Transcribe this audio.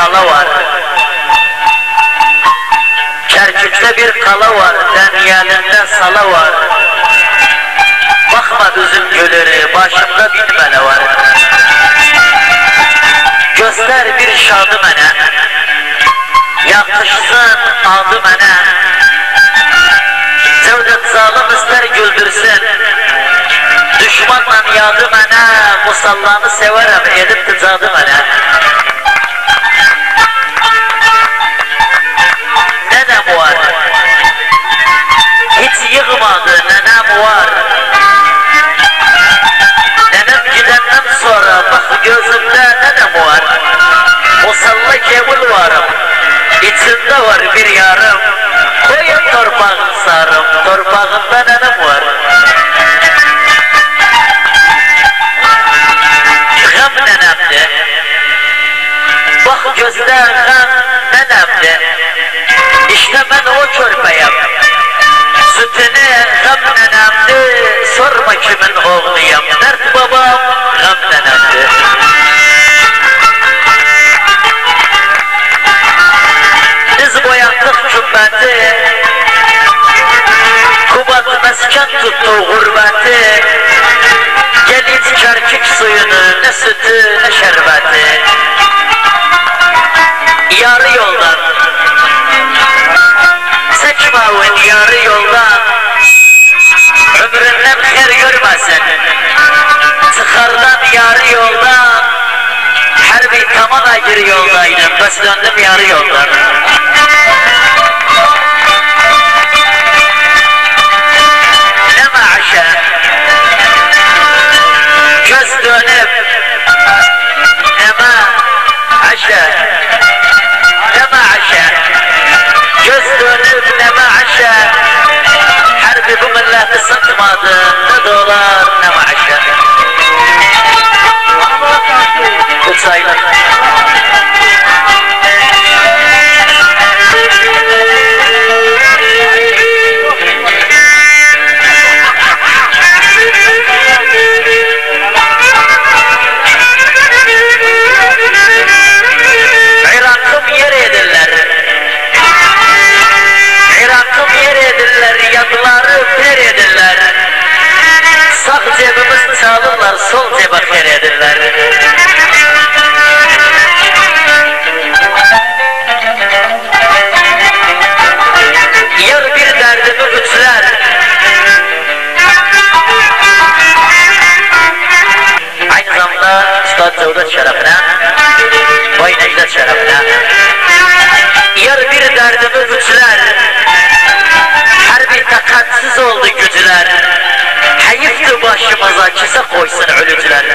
kala var. Kerkük'te bir kala var, Denyelinde sala var. Bakma üzüm gülürü, başımda bin bele var. Göster bir şadı mənə, yakışsın adı mənə. Cevdet zalim ister güldürsün, düşmanla yadı mənə. Musallanı severem, edip tıcadı mənə. Nenem var, hiç yığmadı nenem var. Nenem gidenden sonra bak gözümde nenem var. Musalla kevul varım, içinde var bir yarım. Koyun torpağın sarım, torpağında nenem var. Gam nenemdi, bak gözde gam nenemdi. İşte ben o körpeyim, sütünü gam nenemdi. Sorma kimin oğluyum, dert babam gam nenemdi. Biz boyattık kümbeti, Kubat mesken tuttu gurbeti. Gel iç Kerkük suyunu, ne sütü ne şerbeti. Yarı yoldan, Seçmavun yarı yoldan, ömründen her görmesin. Çıkardan yarı yoldan, her bir tamam acır yoldaydım, bas döndüm yarı yoldan. Ne maaşa, göz dönüp, ne maaşa, ne maaşa, göz dönüp ne maaşa. Harbi bu milleti sıkmadı, ne dolar ne maaşa. 3 aylık. Irak'ım yer edirler, Irak'ım yer edirler, yadıları per edirler. Sağ cebimiz çalırlar, sol cebe fer edirler. Yer bir derdimi güçler, aynı zamanda Üstad Cevdet şerefine, Boy Necdet şerefine. Yer bir derdimi güçler, her bir takatsiz oldu gücüler. Hayıftı başımıza kise koysun ölücüler.